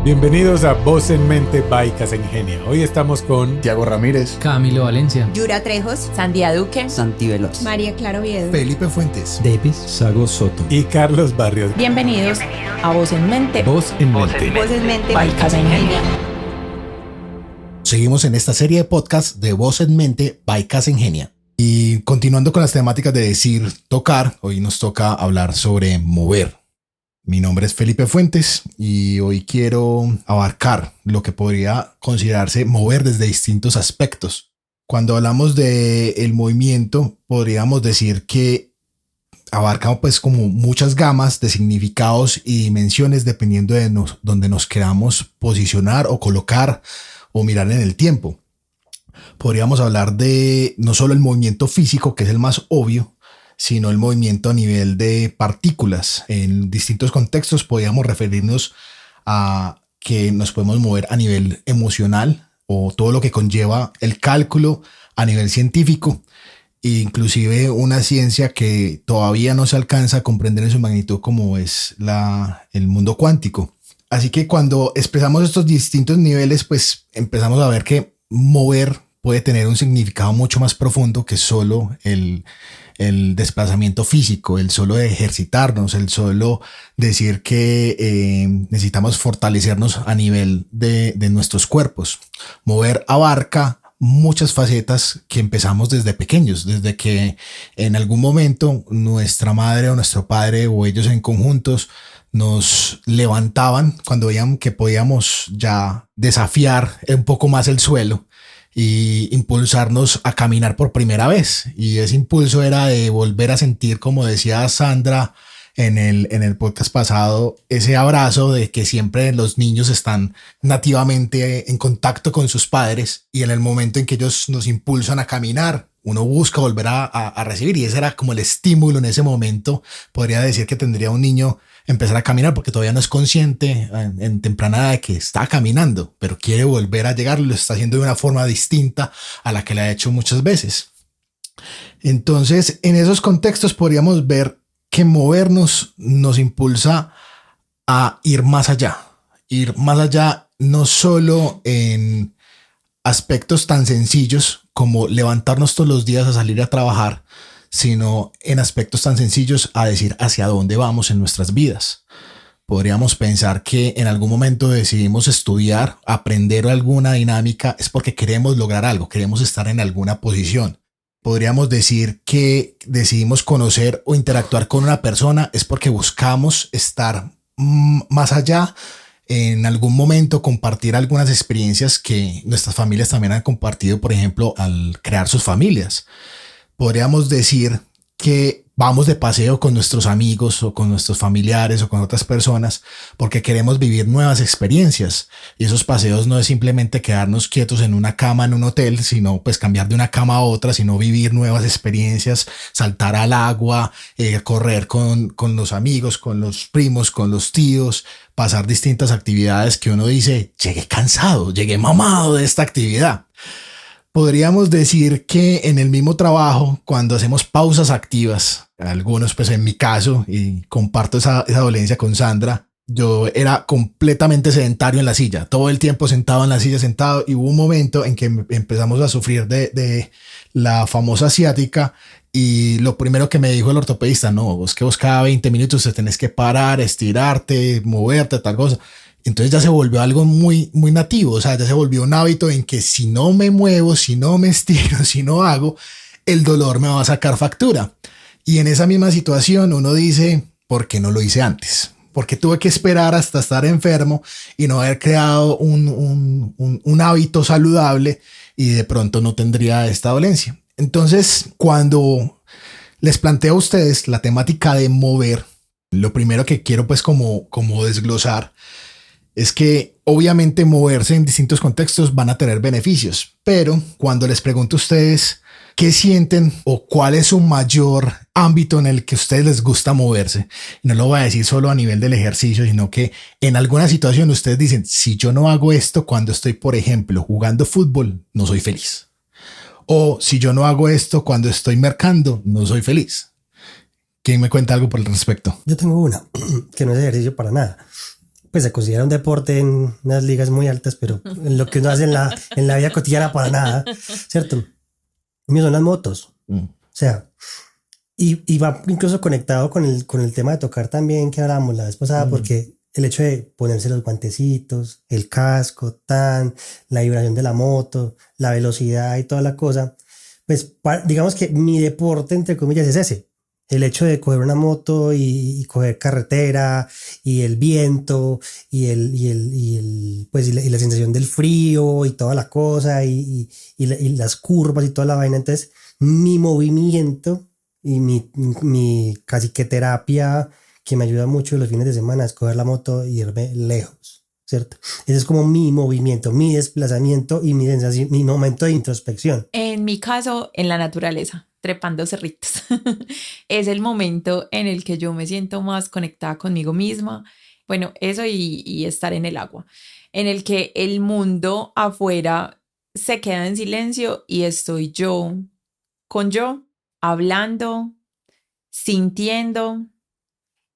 Bienvenidos a Voz en Mente by Casengenia. Hoy estamos con Tiago Ramírez, Camilo Valencia, Yura Trejos, Sandia Duque, Santi Veloz, María Clara Oviedo, Felipe Fuentes, Davis, Sago Soto y Carlos Barrios. bienvenidos a Voz en Mente. Voz en Mente. Voz en Mente by Casengenia. Seguimos en esta serie de podcast de Voz en Mente by Casengenia. Y continuando con las temáticas de decir, tocar, hoy nos toca hablar sobre mover. Mi nombre es Felipe Fuentes y hoy quiero abarcar lo que podría considerarse mover desde distintos aspectos. Cuando hablamos de el movimiento, podríamos decir que abarca pues como muchas gamas de significados y dimensiones dependiendo de donde nos queramos posicionar o colocar o mirar en el tiempo. Podríamos hablar de no solo el movimiento físico, que es el más obvio, sino el movimiento a nivel de partículas. En distintos contextos podríamos referirnos a que nos podemos mover a nivel emocional o todo lo que conlleva el cálculo a nivel científico, e inclusive una ciencia que todavía no se alcanza a comprender en su magnitud como es el mundo cuántico. Así que cuando expresamos estos distintos niveles, pues empezamos a ver que mover puede tener un significado mucho más profundo que solo el desplazamiento físico, el solo de ejercitarnos, el solo decir que necesitamos fortalecernos a nivel de nuestros cuerpos. Mover abarca muchas facetas que empezamos desde pequeños, desde que en algún momento nuestra madre o nuestro padre o ellos en conjuntos nos levantaban cuando veían que podíamos ya desafiar un poco más el suelo y impulsarnos a caminar por primera vez. Y ese impulso era de volver a sentir, como decía Sandra en el podcast pasado, ese abrazo de que siempre los niños están nativamente en contacto con sus padres y en el momento en que ellos nos impulsan a caminar, uno busca volver a recibir, y ese era como el estímulo en ese momento. Podría decir que tendría un niño empezar a caminar porque todavía no es consciente en temprana edad de que está caminando, pero quiere volver a llegar, lo está haciendo de una forma distinta a la que le ha hecho muchas veces. Entonces, en esos contextos podríamos ver que movernos nos impulsa a ir más allá no solo en aspectos tan sencillos como levantarnos todos los días a salir a trabajar, sino en aspectos tan sencillos a decir hacia dónde vamos en nuestras vidas. Podríamos pensar que en algún momento decidimos estudiar, aprender alguna dinámica, es porque queremos lograr algo, queremos estar en alguna posición. Podríamos decir que decidimos conocer o interactuar con una persona, es porque buscamos estar más allá, en algún momento compartir algunas experiencias que nuestras familias también han compartido, por ejemplo, al crear sus familias. Podríamos decir que vamos de paseo con nuestros amigos o con nuestros familiares o con otras personas porque queremos vivir nuevas experiencias. Y esos paseos no es simplemente quedarnos quietos en una cama en un hotel, sino pues cambiar de una cama a otra, sino vivir nuevas experiencias, saltar al agua, correr con los amigos, con los primos, con los tíos, pasar distintas actividades que uno dice, llegué cansado, llegué mamado de esta actividad. Podríamos decir que en el mismo trabajo, cuando hacemos pausas activas, algunos pues en mi caso, y comparto esa dolencia con Sandra, yo era completamente sedentario en la silla, todo el tiempo sentado en la silla, sentado, y hubo un momento en que empezamos a sufrir de la famosa ciática, y lo primero que me dijo el ortopedista, no, vos cada 20 minutos te tenés que parar, estirarte, moverte, tal cosa. Entonces ya se volvió algo muy, muy nativo, o sea, ya se volvió un hábito en que si no me muevo, si no me estiro, si no hago, el dolor me va a sacar factura. Y en esa misma situación uno dice, ¿por qué no lo hice antes? Porque tuve que esperar hasta estar enfermo y no haber creado un hábito saludable y de pronto no tendría esta dolencia. Entonces, cuando les planteo a ustedes la temática de mover, lo primero que quiero pues como desglosar es que obviamente moverse en distintos contextos van a tener beneficios, pero cuando les pregunto a ustedes qué sienten o cuál es su mayor ámbito en el que a ustedes les gusta moverse, y no lo voy a decir solo a nivel del ejercicio, sino que en alguna situación ustedes dicen, si yo no hago esto cuando estoy, por ejemplo, jugando fútbol, no soy feliz. O si yo no hago esto cuando estoy mercando, no soy feliz. ¿Quién me cuenta algo por el respecto? Yo tengo una que no es ejercicio para nada. pues se considera un deporte en unas ligas muy altas, pero en lo que uno hace en la vida cotidiana para nada, ¿cierto? Mío son las motos. O sea, y va incluso conectado con el tema de tocar también que hablábamos la vez pasada, porque el hecho de ponerse los guantecitos, el casco, la vibración de la moto, la velocidad y toda la cosa, pues digamos que mi deporte, entre comillas, es ese. El hecho de coger una moto y coger carretera y el viento y la sensación del frío y toda la cosa y las curvas y toda la vaina. Entonces, mi movimiento y mi casi que terapia que me ayuda mucho los fines de semana es coger la moto y irme lejos, ¿cierto? Ese es como mi movimiento, mi desplazamiento y mi sensación, mi momento de introspección. En mi caso, en la naturaleza, trepando cerritos. Es el momento en el que yo me siento más conectada conmigo misma. Bueno, eso y estar en el agua, en el que el mundo afuera se queda en silencio y estoy yo, hablando, sintiendo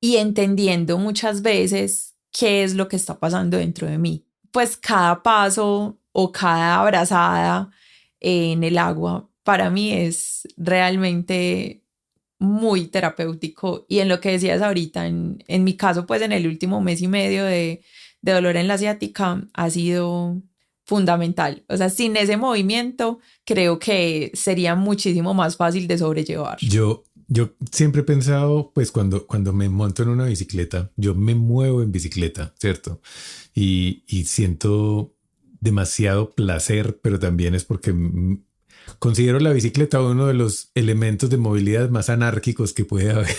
y entendiendo muchas veces qué es lo que está pasando dentro de mí. Pues cada paso o cada abrazada en el agua para mí es realmente muy terapéutico. Y en lo que decías ahorita, en mi caso, pues en el último mes y medio de dolor en la ciática ha sido fundamental. O sea, sin ese movimiento creo que sería muchísimo más fácil de sobrellevar. Yo siempre he pensado, pues cuando me monto en una bicicleta, yo me muevo en bicicleta, ¿cierto? Y siento demasiado placer, pero también es porque considero la bicicleta uno de los elementos de movilidad más anárquicos que puede haber.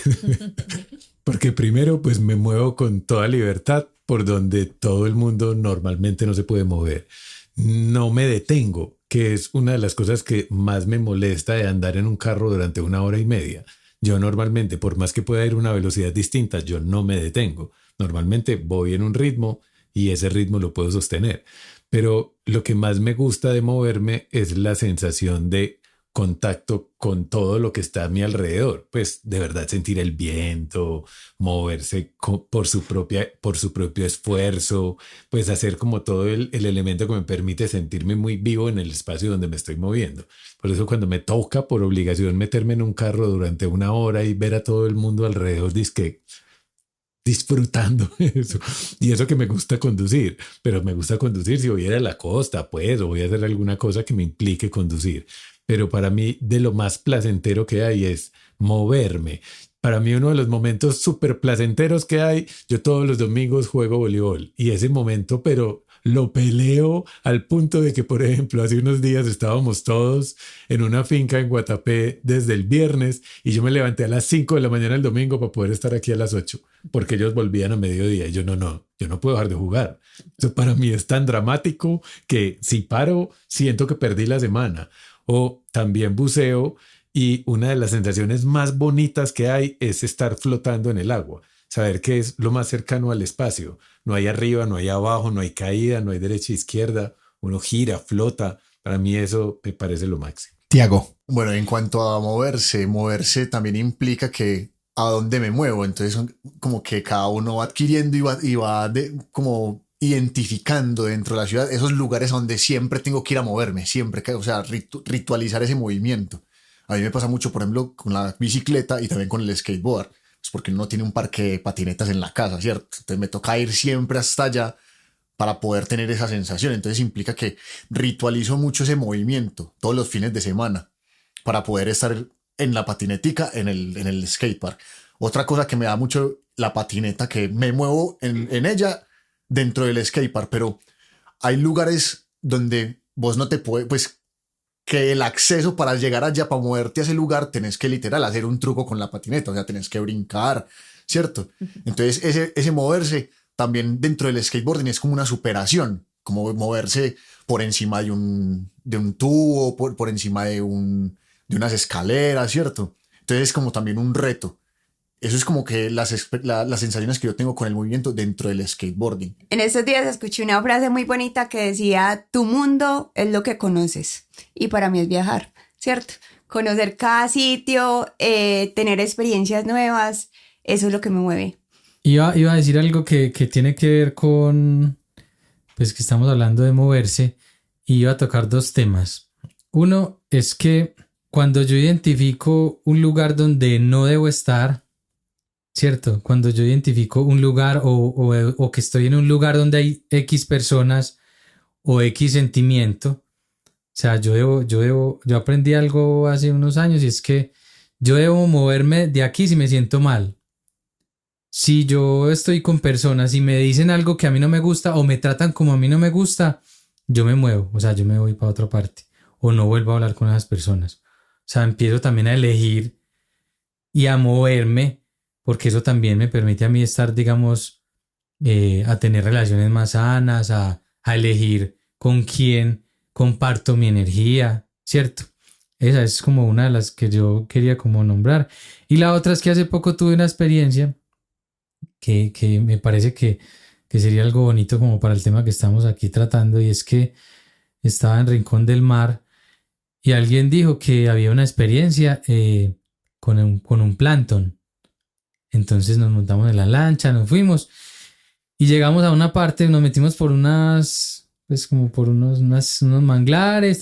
Porque primero, pues me muevo con toda libertad por donde todo el mundo normalmente no se puede mover. No me detengo, que es una de las cosas que más me molesta de andar en un carro durante 1 hora y media. Yo normalmente, por más que pueda ir a una velocidad distinta, yo no me detengo. Normalmente voy en un ritmo y ese ritmo lo puedo sostener. Pero lo que más me gusta de moverme es la sensación de contacto con todo lo que está a mi alrededor. Pues de verdad sentir el viento, moverse por su propio esfuerzo, pues hacer como todo el elemento que me permite sentirme muy vivo en el espacio donde me estoy moviendo. Por eso cuando me toca por obligación meterme en un carro durante 1 hora y ver a todo el mundo alrededor, dizque disfrutando eso. Y eso que me gusta conducir, pero me gusta conducir si voy a ir a la costa, pues, o voy a hacer alguna cosa que me implique conducir. Pero para mí, de lo más placentero que hay es moverme. Para mí, uno de los momentos súper placenteros que hay, yo todos los domingos juego voleibol y ese momento, pero lo peleo al punto de que, por ejemplo, hace unos días estábamos todos en una finca en Guatapé desde el viernes y yo me levanté a las 5 de la mañana el domingo para poder estar aquí a las 8 porque ellos volvían a mediodía y yo no puedo dejar de jugar. Eso para mí es tan dramático que si paro, siento que perdí la semana. O también buceo y una de las sensaciones más bonitas que hay es estar flotando en el agua. Saber que es lo más cercano al espacio. No hay arriba, no hay abajo, no hay caída, no hay derecha e izquierda. Uno gira, flota. Para mí eso me parece lo máximo. Tiago. Bueno, en cuanto a moverse también implica que a dónde me muevo. Entonces como que cada uno va adquiriendo y va como identificando dentro de la ciudad esos lugares a donde siempre tengo que ir a moverme, siempre, o sea, ritualizar ese movimiento. A mí me pasa mucho, por ejemplo, con la bicicleta y también con el skateboard, pues porque uno tiene un parque de patinetas en la casa, ¿cierto? Entonces me toca ir siempre hasta allá para poder tener esa sensación. Entonces implica que ritualizo mucho ese movimiento todos los fines de semana para poder estar en la patinetica, en el skatepark. Otra cosa que me da mucho la patineta, que me muevo en ella dentro del skatepark, pero hay lugares donde vos no te puedes, pues que el acceso para llegar allá, para moverte a ese lugar, tenés que literal hacer un truco con la patineta, o sea, tenés que brincar, ¿cierto? Entonces ese moverse también dentro del skateboarding es como una superación, como moverse por encima de un tubo, por encima de unas escaleras, ¿cierto? Entonces es como también un reto. Eso es como que las sensaciones que yo tengo con el movimiento dentro del skateboarding. En estos días escuché una frase muy bonita que decía: tu mundo es lo que conoces. Y para mí es viajar, ¿cierto? Conocer cada sitio, tener experiencias nuevas, eso es lo que me mueve. Iba a decir algo que tiene que ver con, pues que estamos hablando de moverse, y iba a tocar dos temas. Uno es que cuando yo identifico un lugar donde no debo estar, ¿cierto? Cuando yo identifico un lugar o que estoy en un lugar donde hay X personas o X sentimiento, o sea, yo aprendí algo hace unos años y es que yo debo moverme de aquí si me siento mal. Si yo estoy con personas y me dicen algo que a mí no me gusta o me tratan como a mí no me gusta, yo me muevo, o sea, yo me voy para otra parte o no vuelvo a hablar con esas personas. O sea, empiezo también a elegir y a moverme, porque eso también me permite a mí estar, digamos, a tener relaciones más sanas, a elegir con quién comparto mi energía, ¿cierto? Esa es como una de las que yo quería como nombrar. Y la otra es que hace poco tuve una experiencia que me parece que sería algo bonito como para el tema que estamos aquí tratando, y es que estaba en Rincón del Mar y alguien dijo que había una experiencia con un plancton. Entonces nos montamos en la lancha, nos fuimos y llegamos a una parte, nos metimos por pues como por unos manglares,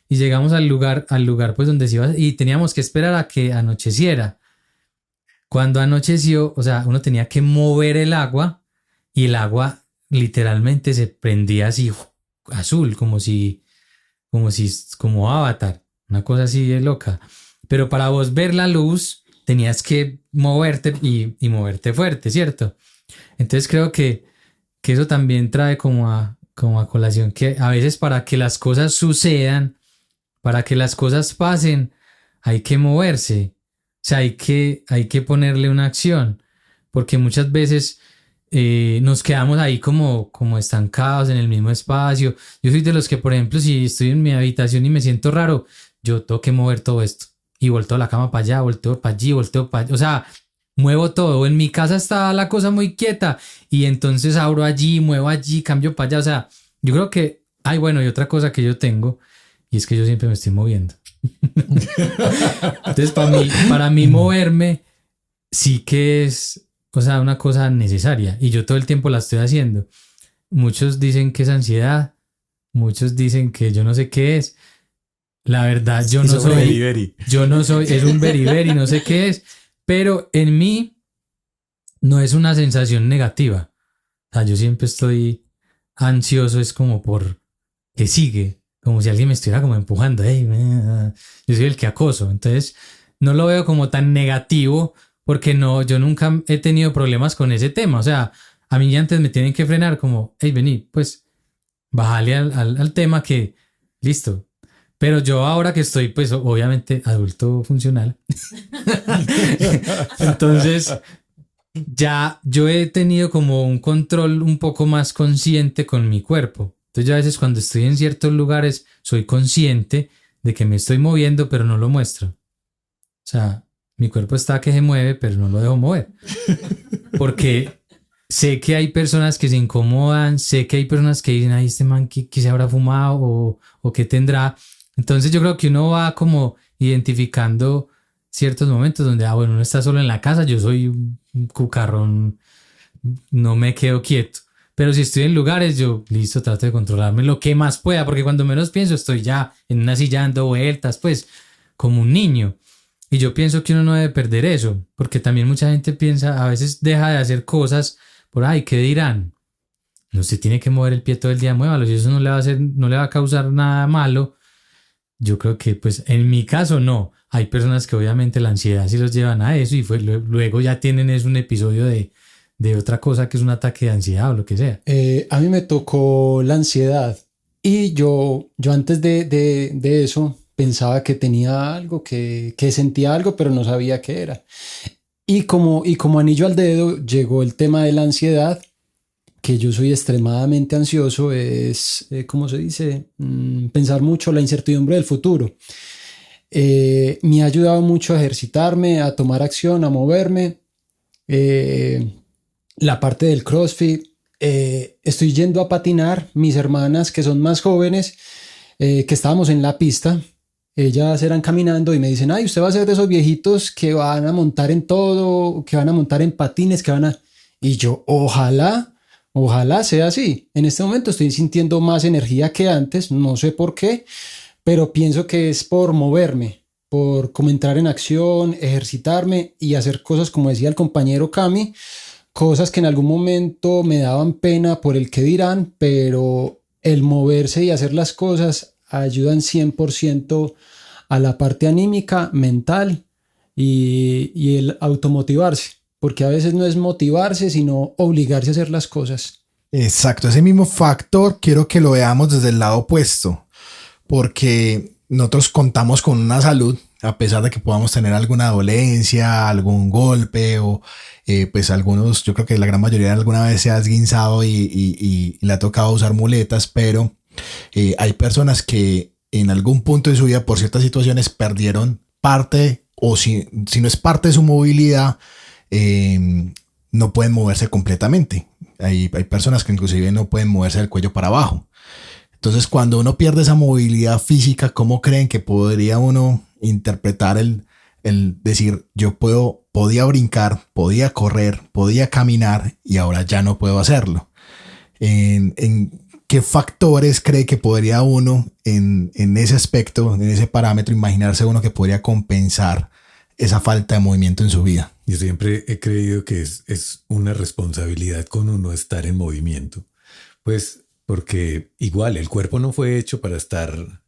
y llegamos al lugar pues donde se iba y teníamos que esperar a que anocheciera. Cuando anocheció, o sea, uno tenía que mover el agua y el agua literalmente se prendía así azul, como Avatar, una cosa así de loca. Pero para vos ver la luz tenías que moverte y moverte fuerte, ¿cierto? Entonces creo que eso también trae como a colación que a veces para que las cosas sucedan, para que las cosas pasen, hay que moverse. O sea, hay que ponerle una acción, porque muchas veces nos quedamos ahí como estancados en el mismo espacio. Yo soy de los que, por ejemplo, si estoy en mi habitación y me siento raro, yo tengo que mover todo esto. Y volteo la cama para allá, volteo para allí, volteo para allá. O sea, muevo todo. En mi casa está la cosa muy quieta y entonces abro allí, muevo allí, cambio para allá. O sea, yo creo que, bueno, y otra cosa que yo tengo, y es que yo siempre me estoy moviendo. Entonces para mí moverme sí que es, o sea, una cosa necesaria y yo todo el tiempo la estoy haciendo. Muchos dicen que es ansiedad, muchos dicen que yo no sé qué es. La verdad, yo no soy, es un beriberi, no sé qué es, pero en mí no es una sensación negativa. O sea, yo siempre estoy ansioso, es como por que sigue, como si alguien me estuviera como empujando. Hey, yo soy el que acoso. Entonces, no lo veo como tan negativo porque yo nunca he tenido problemas con ese tema. O sea, a mí antes me tienen que frenar como, hey, vení, pues, bájale al tema que, listo. Pero yo ahora que estoy, pues, obviamente adulto funcional, entonces ya yo he tenido como un control un poco más consciente con mi cuerpo. Entonces yo a veces cuando estoy en ciertos lugares soy consciente de que me estoy moviendo, pero no lo muestro. O sea, mi cuerpo está que se mueve, pero no lo dejo mover. Porque sé que hay personas que se incomodan, sé que hay personas que dicen, ay, este man que se habrá fumado o que tendrá. Entonces yo creo que uno va como identificando ciertos momentos donde, bueno, uno está solo en la casa, yo soy un cucarrón, no me quedo quieto. Pero si estoy en lugares, yo, listo, trato de controlarme lo que más pueda, porque cuando menos pienso estoy ya en una silla dando vueltas, pues, como un niño. Y yo pienso que uno no debe perder eso, porque también mucha gente piensa, a veces deja de hacer cosas por, ay, ¿qué dirán? No se tiene que mover el pie todo el día, muévalo, si eso no le va a causar nada malo. Yo creo que, pues, en mi caso no. Hay personas que obviamente la ansiedad sí los llevan a eso y luego ya tienen un episodio de otra cosa que es un ataque de ansiedad o lo que sea. A mí me tocó la ansiedad y yo antes de eso pensaba que tenía algo, que sentía algo, pero no sabía qué era. Y como anillo al dedo llegó el tema de la ansiedad, que yo soy extremadamente ansioso, es, ¿cómo se dice? Pensar mucho la incertidumbre del futuro. Me ha ayudado mucho a ejercitarme, a tomar acción, a moverme. La parte del CrossFit, estoy yendo a patinar. Mis hermanas que son más jóvenes, que estábamos en la pista, ellas eran caminando y me dicen, ay, usted va a ser de esos viejitos que van a montar en todo, que van a montar en patines, que van a... Y yo, ojalá sea así. En este momento estoy sintiendo más energía que antes, no sé por qué, pero pienso que es por moverme, por como entrar en acción, ejercitarme y hacer cosas, como decía el compañero Cami, cosas que en algún momento me daban pena por el que dirán, pero el moverse y hacer las cosas ayudan 100% a la parte anímica, mental y el automotivarse, porque a veces no es motivarse, sino obligarse a hacer las cosas. Exacto, ese mismo factor quiero que lo veamos desde el lado opuesto, porque nosotros contamos con una salud, a pesar de que podamos tener alguna dolencia, algún golpe o pues algunos, yo creo que la gran mayoría alguna vez se ha esguinzado y le ha tocado usar muletas, pero hay personas que en algún punto de su vida por ciertas situaciones perdieron parte o si no es parte de su movilidad, no pueden moverse completamente. Hay personas que inclusive no pueden moverse del cuello para abajo. Entonces, cuando uno pierde esa movilidad física, ¿cómo creen que podría uno interpretar el decir, yo podía brincar, podía correr, podía caminar y ahora ya no puedo hacerlo? ¿En qué factores cree que podría uno en ese aspecto, en ese parámetro, imaginarse uno que podría compensar esa falta de movimiento en su vida? Yo siempre he creído que es una responsabilidad con uno estar en movimiento. Pues porque igual el cuerpo no fue hecho para estar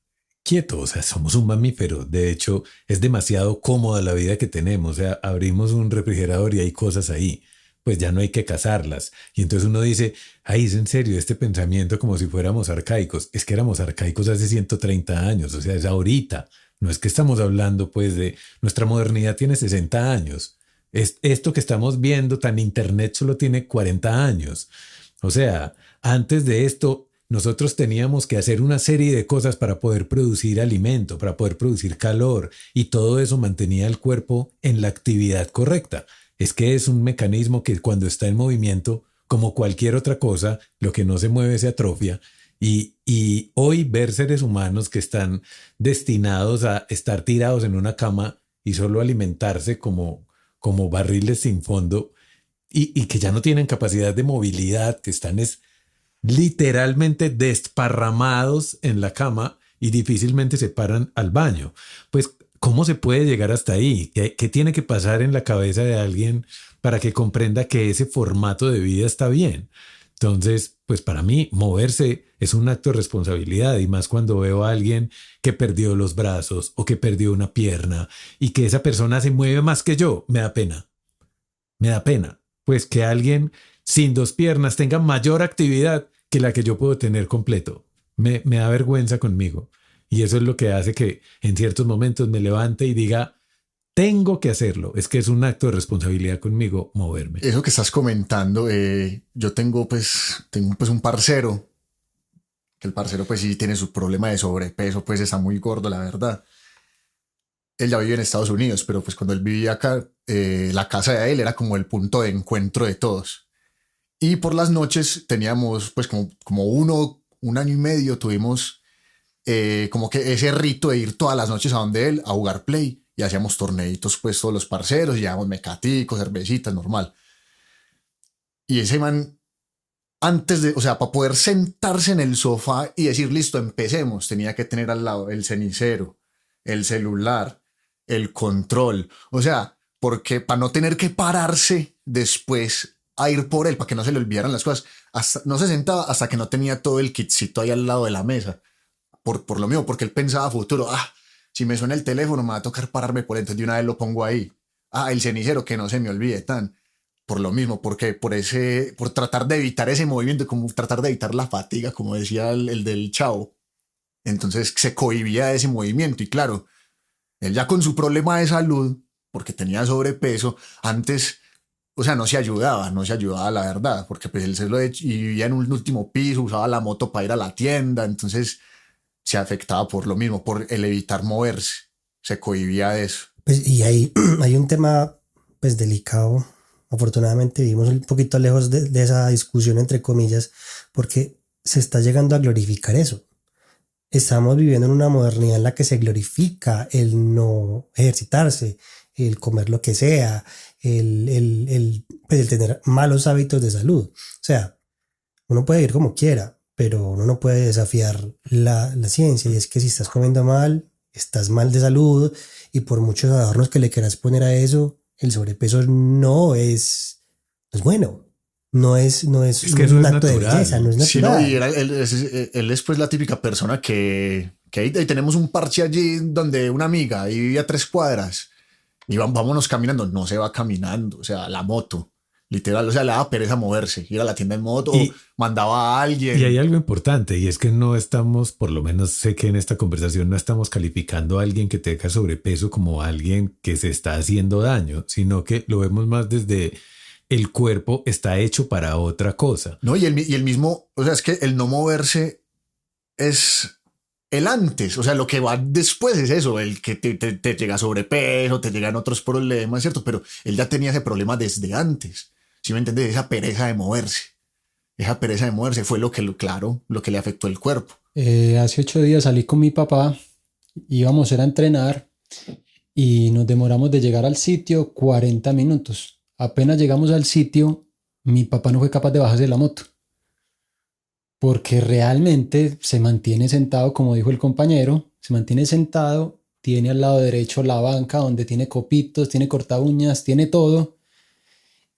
quieto, o sea, somos un mamífero. De hecho, es demasiado cómoda la vida que tenemos. O sea, abrimos un refrigerador y hay cosas ahí, pues ya no hay que cazarlas. Y entonces uno dice, ay, es en serio este pensamiento como si fuéramos arcaicos. Es que éramos arcaicos hace 130 años, o sea, es ahorita. No es que estamos hablando pues de nuestra modernidad tiene 60 años. Esto que estamos viendo tan internet solo tiene 40 años. O sea, antes de esto, nosotros teníamos que hacer una serie de cosas para poder producir alimento, para poder producir calor, y todo eso mantenía el cuerpo en la actividad correcta. Es que es un mecanismo que cuando está en movimiento, como cualquier otra cosa, lo que no se mueve se atrofia. Y hoy ver seres humanos que están destinados a estar tirados en una cama y solo alimentarse como barriles sin fondo, y que ya no tienen capacidad de movilidad, que están literalmente desparramados en la cama y difícilmente se paran al baño. Pues, ¿cómo se puede llegar hasta ahí? ¿Qué tiene que pasar en la cabeza de alguien para que comprenda que ese formato de vida está bien? Entonces, pues para mí moverse es un acto de responsabilidad, y más cuando veo a alguien que perdió los brazos o que perdió una pierna y que esa persona se mueve más que yo, me da pena. Me da pena. Pues que alguien sin dos piernas tenga mayor actividad que la que yo puedo tener completo. Me da vergüenza conmigo. Y eso es lo que hace que en ciertos momentos me levante y diga, tengo que hacerlo. Es que es un acto de responsabilidad conmigo moverme. Eso que estás comentando, yo tengo un parcero, que el parcero pues sí tiene su problema de sobrepeso, pues está muy gordo, la verdad. Él ya vive en Estados Unidos, pero pues cuando él vivía acá, la casa de él era como el punto de encuentro de todos. Y por las noches teníamos, pues como un año y medio, tuvimos como que ese rito de ir todas las noches a donde él a jugar play, y hacíamos torneitos, pues todos los parceros, y llevábamos mecaticos, cervecitas, normal. Y ese man, o sea, para poder sentarse en el sofá y decir, listo, empecemos, tenía que tener al lado el cenicero, el celular, el control. O sea, porque para no tener que pararse después a ir por él, para que no se le olvidaran las cosas, no se sentaba hasta que no tenía todo el kitcito ahí al lado de la mesa. Por lo mismo, porque él pensaba a futuro, si me suena el teléfono me va a tocar pararme por él, entonces de una vez lo pongo ahí. El cenicero, que no se me olvide tan. Por lo mismo, porque por tratar de evitar ese movimiento, como tratar de evitar la fatiga, como decía el del Chavo. Entonces se cohibía de ese movimiento, y claro, él ya con su problema de salud, porque tenía sobrepeso, antes, o sea, no se ayudaba la verdad, porque pues él y vivía en un último piso, usaba la moto para ir a la tienda, entonces se afectaba por lo mismo, por el evitar moverse, se cohibía de eso. Pues, y hay un tema pues delicado. Afortunadamente vivimos un poquito lejos de esa discusión entre comillas, porque se está llegando a glorificar eso. estamos viviendo en una modernidad en la que se glorifica el no ejercitarse, el comer lo que sea, pues el tener malos hábitos de salud. O sea, uno puede ir como quiera, pero uno no puede desafiar la ciencia. Y es que si estás comiendo mal, estás mal de salud, y por muchos adornos que le quieras poner a eso, el sobrepeso no es bueno. No es que eso un es acto de natural. belleza, no es Sí, natural. no, y él es pues la típica persona que ahí tenemos un parche allí donde una amiga y vivía a 3 cuadras y vámonos caminando. No se va caminando, o sea, la moto, literal, o sea, le daba pereza moverse, ir a la tienda en moto, Y- mandaba a alguien. Y hay algo importante, y es que no estamos, por lo menos sé que en esta conversación no estamos calificando a alguien que tenga sobrepeso como alguien que se está haciendo daño, sino que lo vemos más desde el cuerpo está hecho para otra cosa. No, y el mismo, o sea, es que el no moverse es el antes, o sea, lo que va después es eso, el que te llega sobrepeso, te llegan otros problemas, ¿cierto? Pero él ya tenía ese problema desde antes, ¿sí me entiendes? Esa pereza de moverse fue lo que le afectó el cuerpo. Hace 8 días salí con mi papá, íbamos a ir a entrenar y nos demoramos de llegar al sitio 40 minutos. Apenas llegamos al sitio, mi papá no fue capaz de bajarse de la moto, porque realmente se mantiene sentado, como dijo el compañero, se mantiene sentado, tiene al lado derecho la banca donde tiene copitos, tiene corta uñas, tiene todo,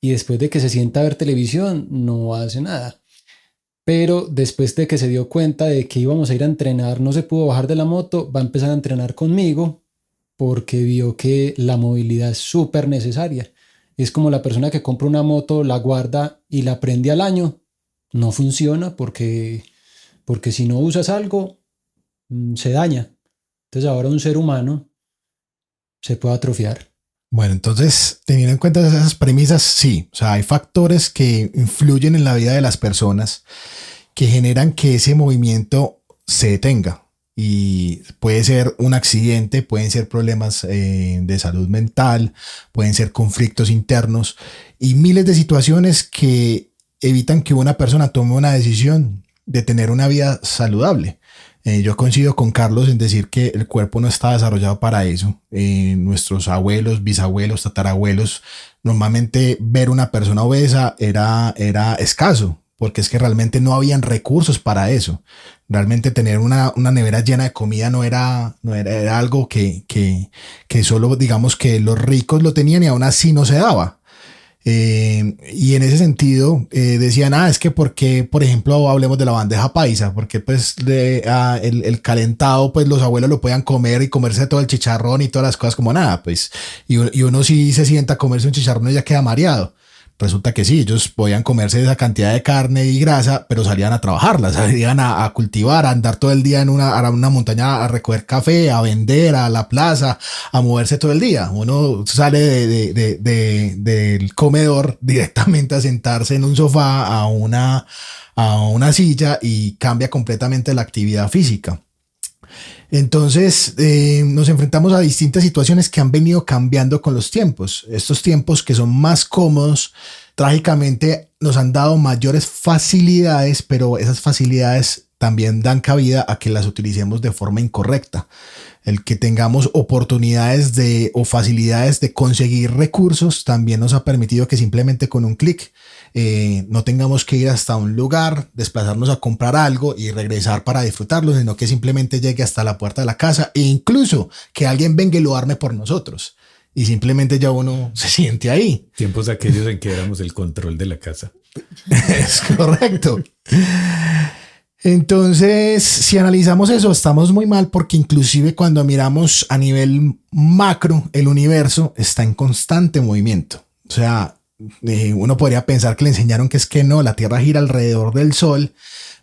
y después de que se sienta a ver televisión no hace nada. Pero después de que se dio cuenta de que íbamos a ir a entrenar, no se pudo bajar de la moto, va a empezar a entrenar conmigo porque vio que la movilidad es súper necesaria. Es como la persona que compra una moto, la guarda y la prende al año. No funciona porque si no usas algo, se daña. Entonces ahora un ser humano se puede atrofiar. Bueno, entonces, teniendo en cuenta esas premisas, sí, o sea, hay factores que influyen en la vida de las personas que generan que ese movimiento se detenga. Y puede ser un accidente, pueden ser problemas de salud mental, pueden ser conflictos internos y miles de situaciones que evitan que una persona tome una decisión de tener una vida saludable. Yo coincido con Carlos en decir que el cuerpo no está desarrollado para eso. Nuestros abuelos, bisabuelos, tatarabuelos, normalmente ver una persona obesa era escaso, porque es que realmente no habían recursos para eso. Realmente tener una nevera llena de comida era algo que solo, digamos, que los ricos lo tenían y aún así no se daba. Y en ese sentido decían, es que porque, por ejemplo, hablemos de la bandeja paisa, porque pues el calentado, pues los abuelos lo podían comer y comerse todo el chicharrón y todas las cosas como nada, pues, y uno sí se sienta a comerse un chicharrón y ya queda mareado. Resulta que sí, ellos podían comerse esa cantidad de carne y grasa, pero salían a trabajarla, salían a cultivar, a andar todo el día en una montaña a recoger café, a vender, a la plaza, a moverse todo el día. Uno sale del comedor directamente a sentarse en un sofá, a una silla y cambia completamente la actividad física. Entonces nos enfrentamos a distintas situaciones que han venido cambiando con los tiempos. Estos tiempos que son más cómodos, trágicamente nos han dado mayores facilidades, pero esas facilidades también dan cabida a que las utilicemos de forma incorrecta. El que tengamos oportunidades o facilidades de conseguir recursos también nos ha permitido que simplemente con un clic no tengamos que ir hasta un lugar, desplazarnos a comprar algo y regresar para disfrutarlo, sino que simplemente llegue hasta la puerta de la casa e incluso que alguien venga y lo arme por nosotros. Y simplemente ya uno se siente ahí. Tiempos aquellos en que éramos el control de la casa. Es correcto. Entonces, si analizamos eso, estamos muy mal porque inclusive cuando miramos a nivel macro, el universo está en constante movimiento. O sea, uno podría pensar que le enseñaron que es que no, la Tierra gira alrededor del Sol,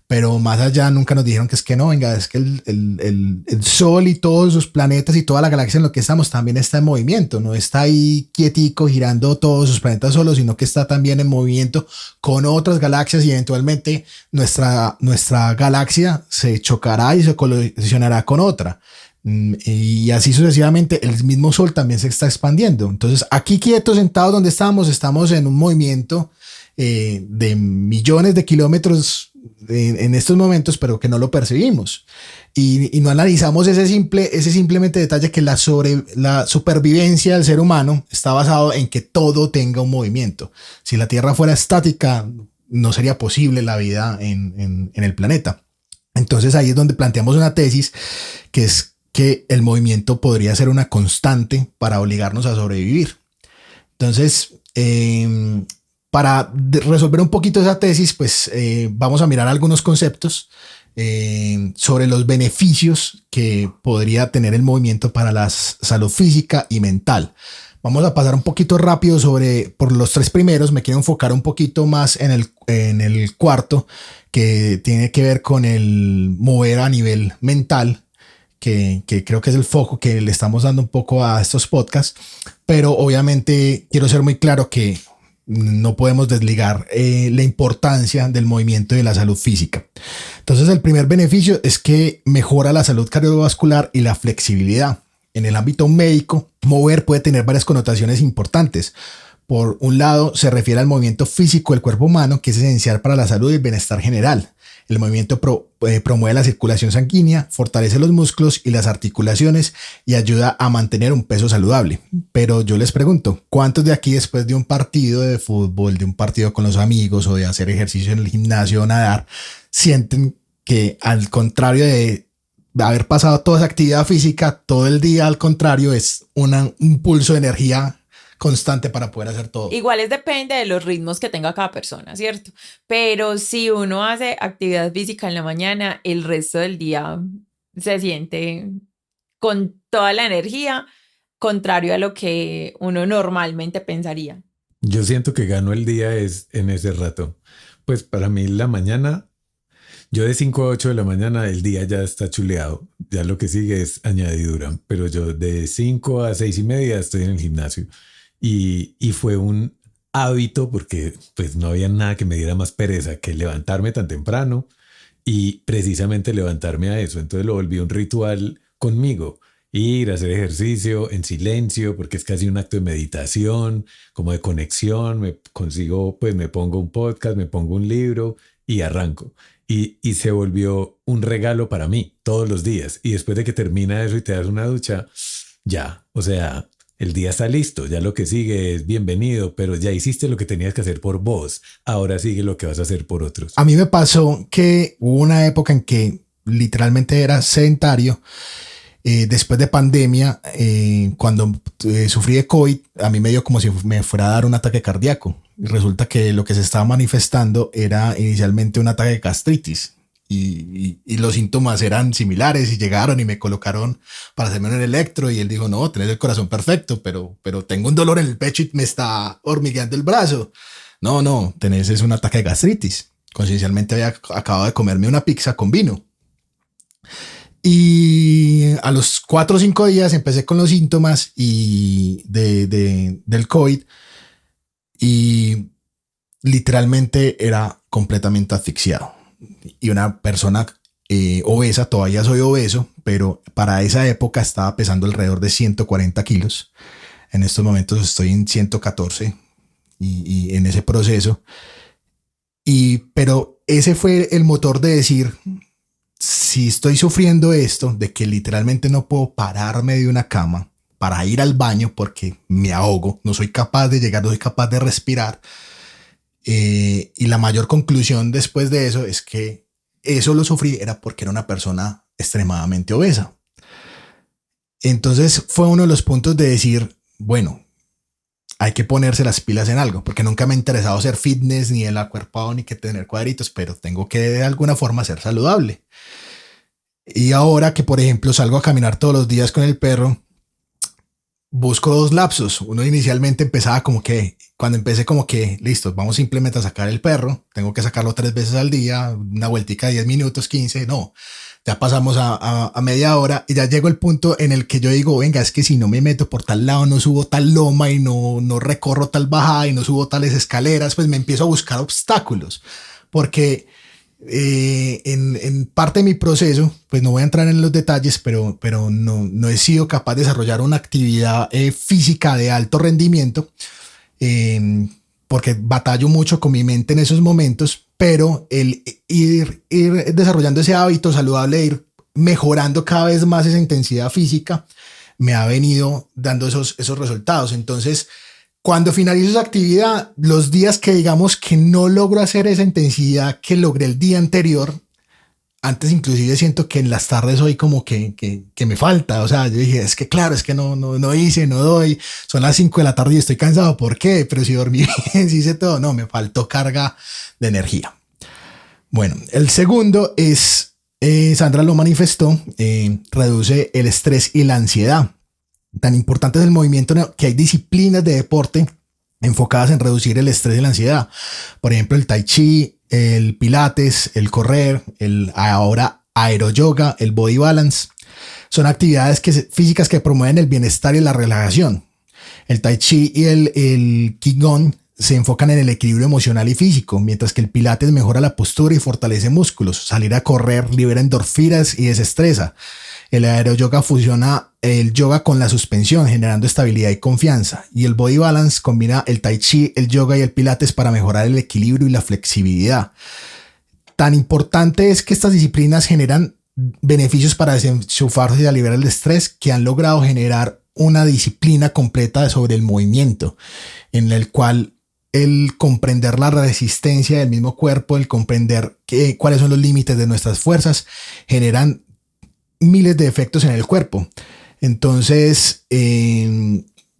pero más allá nunca nos dijeron que es que no, venga, es que el Sol y todos sus planetas y toda la galaxia en lo que estamos también está en movimiento, no está ahí quietico girando todos sus planetas solos, sino que está también en movimiento con otras galaxias y eventualmente nuestra galaxia se chocará y se colisionará con otra. Y así sucesivamente, el mismo Sol también se está expandiendo. Entonces, aquí quietos, sentados donde estamos en un movimiento de millones de kilómetros en estos momentos, pero que no lo percibimos. Y no analizamos ese simplemente detalle que la supervivencia del ser humano está basado en que todo tenga un movimiento. Si la Tierra fuera estática, no sería posible la vida en el planeta. Entonces ahí es donde planteamos una tesis que es que el movimiento podría ser una constante para obligarnos a sobrevivir. Entonces, para resolver un poquito esa tesis, pues vamos a mirar algunos conceptos sobre los beneficios que podría tener el movimiento para la salud física y mental. Vamos a pasar un poquito rápido por los tres primeros. Me quiero enfocar un poquito más en el cuarto, que tiene que ver con el mover a nivel mental, que creo que es el foco que le estamos dando un poco a estos podcasts. Pero obviamente quiero ser muy claro que no podemos desligar la importancia del movimiento y de la salud física. Entonces, el primer beneficio es que mejora la salud cardiovascular y la flexibilidad. En el ámbito médico, mover puede tener varias connotaciones importantes. Por un lado, se refiere al movimiento físico del cuerpo humano, que es esencial para la salud y el bienestar general. El movimiento promueve la circulación sanguínea, fortalece los músculos y las articulaciones y ayuda a mantener un peso saludable. Pero yo les pregunto, ¿cuántos de aquí después de un partido de fútbol, de un partido con los amigos o de hacer ejercicio en el gimnasio o nadar, sienten que al contrario de haber pasado toda esa actividad física, todo el día al contrario es un pulso de energía constante para poder hacer todo? Igual depende de los ritmos que tenga cada persona, ¿cierto? Pero si uno hace actividad física en la mañana, el resto del día se siente con toda la energía, contrario a lo que uno normalmente pensaría. Yo siento que gano el día es en ese rato. Pues para mí la mañana, yo de 5 a 8 de la mañana el día ya está chuleado. Ya lo que sigue es añadidura. Pero yo de 5 a 6 y media estoy en el gimnasio. Y fue un hábito porque pues no había nada que me diera más pereza que levantarme tan temprano y precisamente levantarme a eso. Entonces lo volví un ritual conmigo. Ir a hacer ejercicio en silencio porque es casi un acto de meditación, como de conexión. Me pongo un podcast, me pongo un libro y arranco. Y se volvió un regalo para mí todos los días. Y después de que termina eso y te das una ducha, ya, o sea, el día está listo. Ya lo que sigue es bienvenido, pero ya hiciste lo que tenías que hacer por vos. Ahora sigue lo que vas a hacer por otros. A mí me pasó que hubo una época en que literalmente era sedentario. Después de pandemia, cuando sufrí de COVID, a mí me dio como si me fuera a dar un ataque cardíaco. Y resulta que lo que se estaba manifestando era inicialmente un ataque de gastritis. Y los síntomas eran similares y llegaron y me colocaron para hacerme un electro y él dijo, no, tenés el corazón perfecto, pero tengo un dolor en el pecho y me está hormigueando el brazo. No, es un ataque de gastritis. Coincidencialmente había acabado de comerme una pizza con vino. Y a los 4 o 5 días empecé con los síntomas del COVID y literalmente era completamente asfixiado. Y una persona obesa, todavía soy obeso, pero para esa época estaba pesando alrededor de 140 kilos. En estos momentos estoy en 114 y en ese proceso. Pero ese fue el motor de decir, si estoy sufriendo esto, de que literalmente no puedo pararme de una cama para ir al baño porque me ahogo, no soy capaz de llegar, no soy capaz de respirar. Y la mayor conclusión después de eso es que eso lo sufrí era porque era una persona extremadamente obesa. Entonces fue uno de los puntos de decir, bueno, hay que ponerse las pilas en algo, porque nunca me ha interesado hacer fitness, ni el acuerpado, ni que tener cuadritos, pero tengo que de alguna forma ser saludable. Y ahora que, por ejemplo, salgo a caminar todos los días con el perro, busco 2 lapsos. Uno inicialmente empezaba como que, cuando empecé como que, listo, vamos simplemente a sacar el perro, tengo que sacarlo 3 veces al día, una vueltica de 10 minutos, 15, no. Ya pasamos a media hora y ya llegó el punto en el que yo digo, venga, es que si no me meto por tal lado, no subo tal loma y no recorro tal bajada y no subo tales escaleras, pues me empiezo a buscar obstáculos. Porque en parte de mi proceso, pues no voy a entrar en los detalles, pero no he sido capaz de desarrollar una actividad física de alto rendimiento porque batallo mucho con mi mente en esos momentos, pero el ir desarrollando ese hábito saludable, ir mejorando cada vez más esa intensidad física, me ha venido dando esos resultados. Entonces, cuando finalizo esa actividad, los días que digamos que no logro hacer esa intensidad que logré el día anterior, antes inclusive siento que en las tardes hoy como que me falta. O sea, yo dije, es que claro, es que no doy, son las 5 de la tarde y estoy cansado. ¿Por qué? Pero si dormí bien, si hice todo, no, me faltó carga de energía. Bueno, el segundo es, Sandra lo manifestó, reduce el estrés y la ansiedad. Tan importante es el movimiento que hay disciplinas de deporte enfocadas en reducir el estrés y la ansiedad. Por ejemplo, el tai chi, el pilates, el correr, el ahora aeroyoga, el body balance. Son actividades físicas que promueven el bienestar y la relajación. El tai chi y el qigong se enfocan en el equilibrio emocional y físico, mientras que el pilates mejora la postura y fortalece músculos. Salir a correr libera endorfinas y desestresa. El aeroyoga fusiona el yoga con la suspensión, generando estabilidad y confianza. Y el body balance combina el tai chi, el yoga y el pilates para mejorar el equilibrio y la flexibilidad. Tan importante es que estas disciplinas generan beneficios para desenchufarse y aliviar el estrés, que han logrado generar una disciplina completa sobre el movimiento, en el cual el comprender la resistencia del mismo cuerpo, el comprender cuáles son los límites de nuestras fuerzas, generan miles de efectos en el cuerpo. Entonces,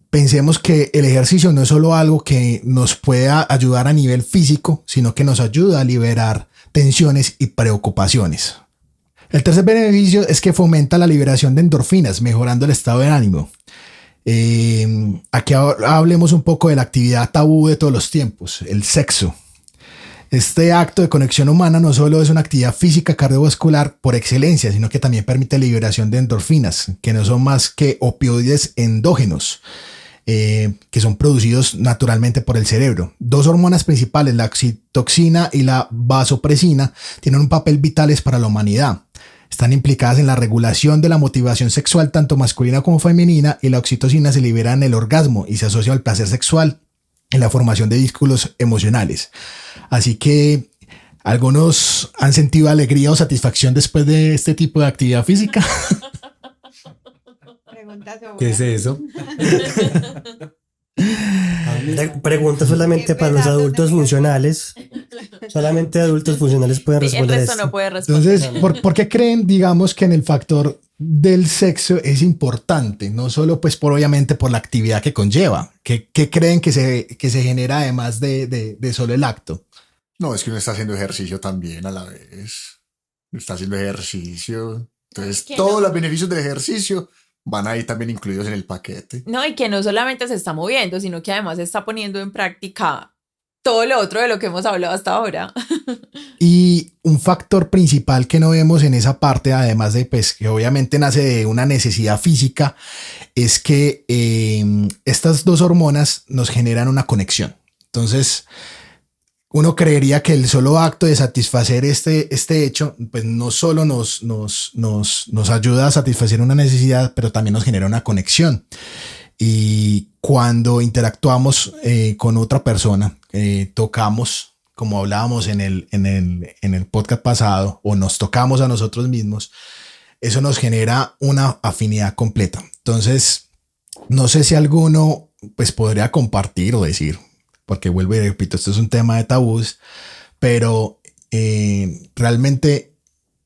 pensemos que el ejercicio no es solo algo que nos pueda ayudar a nivel físico, sino que nos ayuda a liberar tensiones y preocupaciones. El tercer beneficio es que fomenta la liberación de endorfinas, mejorando el estado de ánimo. Aquí hablemos un poco de la actividad tabú de todos los tiempos, el sexo. Este acto de conexión humana no solo es una actividad física cardiovascular por excelencia, sino que también permite liberación de endorfinas, que no son más que opioides endógenos, que son producidos naturalmente por el cerebro. Dos hormonas principales, la oxitoxina y la vasopresina, tienen un papel vital para la humanidad. Están implicadas en la regulación de la motivación sexual tanto masculina como femenina, y la oxitocina se libera en el orgasmo y se asocia al placer sexual en la formación de vínculos emocionales. Así que, ¿algunos han sentido alegría o satisfacción después de este tipo de actividad física? ¿Qué es eso? Pregunta solamente para los adultos funcionales. Solamente adultos funcionales pueden El responder resto esto. no puede responder. Entonces, ¿por qué creen, digamos, que en el factor del sexo es importante? No solo, pues, obviamente por la actividad que conlleva. ¿Qué creen que se genera además de solo el acto? No, es que uno está haciendo ejercicio también a la vez. Está haciendo ejercicio. Entonces, ¿Qué todos no? los beneficios del ejercicio van ahí también incluidos en el paquete. No, y que no solamente se está moviendo, sino que además se está poniendo en práctica todo lo otro de lo que hemos hablado hasta ahora. Y un factor principal que no vemos en esa parte, además de pues, que obviamente nace de una necesidad física, es que estas dos hormonas nos generan una conexión. Entonces, uno creería que el solo acto de satisfacer este hecho, pues no solo nos ayuda a satisfacer una necesidad, pero también nos genera una conexión. Y cuando interactuamos con otra persona, tocamos, como hablábamos en el podcast pasado, o nos tocamos a nosotros mismos, eso nos genera una afinidad completa. Entonces, no sé si alguno pues podría compartir o decir, porque vuelvo y repito, esto es un tema de tabús, pero realmente,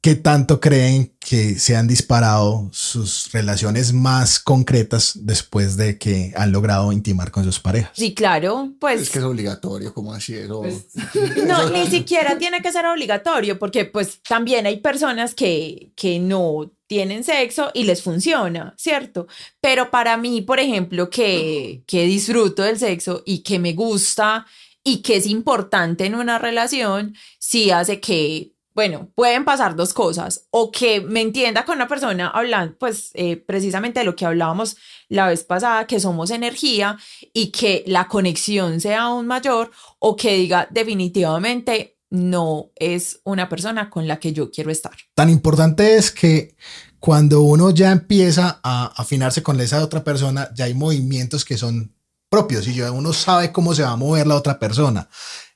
¿qué tanto creen que se han disparado sus relaciones más concretas después de que han logrado intimar con sus parejas? Sí, claro, pues... Es que es obligatorio, ¿cómo así eso? No, ni siquiera tiene que ser obligatorio, porque pues también hay personas que no tienen sexo y les funciona, ¿cierto? Pero para mí, por ejemplo, que disfruto del sexo y que me gusta y que es importante en una relación, sí hace que, bueno, pueden pasar dos cosas, o que me entienda con una persona hablando, pues precisamente de lo que hablábamos la vez pasada, que somos energía y que la conexión sea aún mayor, o que diga definitivamente no es una persona con la que yo quiero estar. Tan importante es que cuando uno ya empieza a afinarse con esa otra persona, ya hay movimientos que son propios y uno sabe cómo se va a mover la otra persona.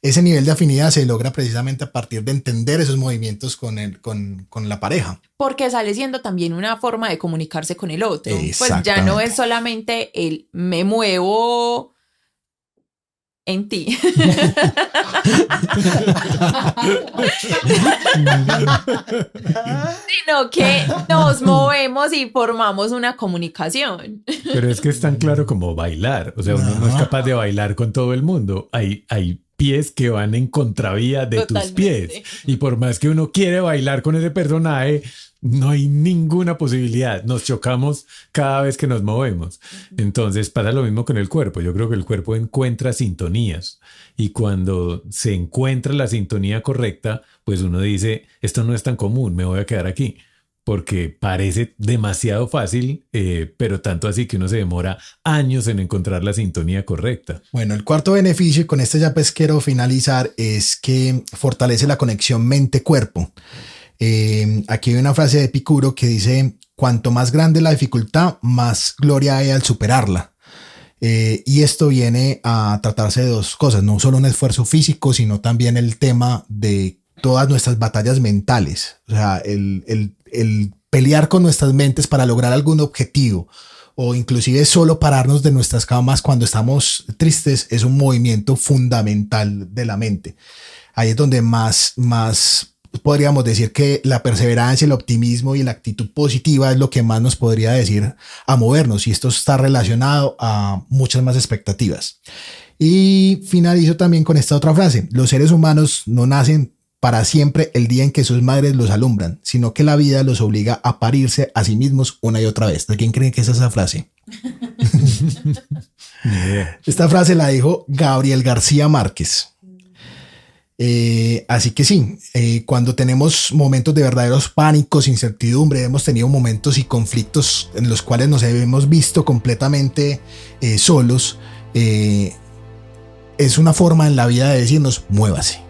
Ese nivel de afinidad se logra precisamente a partir de entender esos movimientos con la pareja. Porque sale siendo también una forma de comunicarse con el otro. Pues ya Exactamente. no es solamente el me muevo en ti. Sino que nos movemos y formamos una comunicación. Pero es que es tan claro como bailar. O sea, uno no es capaz de bailar con todo el mundo. Hay pies que van en contravía de tus pies. Y por más que uno quiere bailar con ese personaje, no hay ninguna posibilidad. Nos chocamos cada vez que nos movemos. Entonces pasa lo mismo con el cuerpo. Yo creo que el cuerpo encuentra sintonías. Y cuando se encuentra la sintonía correcta, pues uno dice, esto no es tan común, me voy a quedar aquí. Porque parece demasiado fácil, pero tanto así que uno se demora años en encontrar la sintonía correcta. Bueno, el cuarto beneficio, y con este ya pues quiero finalizar, es que fortalece la conexión mente-cuerpo. Aquí hay una frase de Epicuro que dice, cuanto más grande la dificultad, más gloria hay al superarla. Y esto viene a tratarse de dos cosas, no solo un esfuerzo físico, sino también el tema de todas nuestras batallas mentales. O sea, el pelear con nuestras mentes para lograr algún objetivo o inclusive solo pararnos de nuestras camas cuando estamos tristes es un movimiento fundamental de la mente. Ahí es donde más podríamos decir que la perseverancia, el optimismo y la actitud positiva es lo que más nos podría decir a movernos, y esto está relacionado a muchas más expectativas. Y finalizo también con esta otra frase: los seres humanos no nacen para siempre el día en que sus madres los alumbran, sino que la vida los obliga a parirse a sí mismos una y otra vez. ¿De quién creen que es esa frase? Esta frase la dijo Gabriel García Márquez. Así que sí, cuando tenemos momentos de verdaderos pánicos, incertidumbre, hemos tenido momentos y conflictos en los cuales nos hemos visto completamente solos, es una forma en la vida de decirnos: muévase,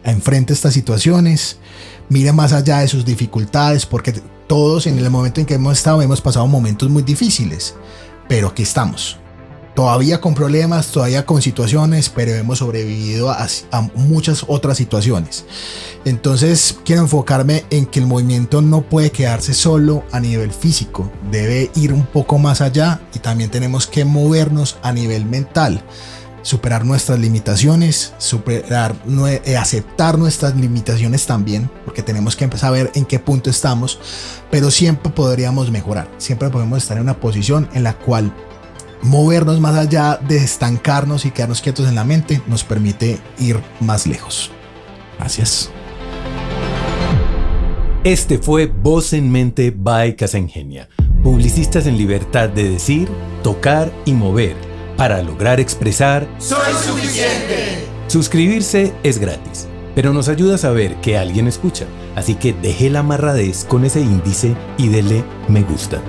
enfrente estas situaciones, mire más allá de sus dificultades, porque todos en el momento en que hemos estado hemos pasado momentos muy difíciles, pero aquí estamos. Todavía con problemas, todavía con situaciones, pero hemos sobrevivido a muchas otras situaciones. Entonces quiero enfocarme en que el movimiento no puede quedarse solo a nivel físico, debe ir un poco más allá, y también tenemos que movernos a nivel mental, superar nuestras limitaciones, aceptar nuestras limitaciones también, porque tenemos que saber en qué punto estamos, pero siempre podríamos mejorar, siempre podemos estar en una posición en la cual movernos más allá de estancarnos y quedarnos quietos en la mente nos permite ir más lejos. Gracias. Este fue Voz en Mente by Casa Ingenia. Publicistas en libertad de decir, tocar y mover para lograr expresar ¡Soy suficiente! Suscribirse es gratis, pero nos ayuda a saber que alguien escucha. Así que deje la amarradez con ese índice y dele me gusta.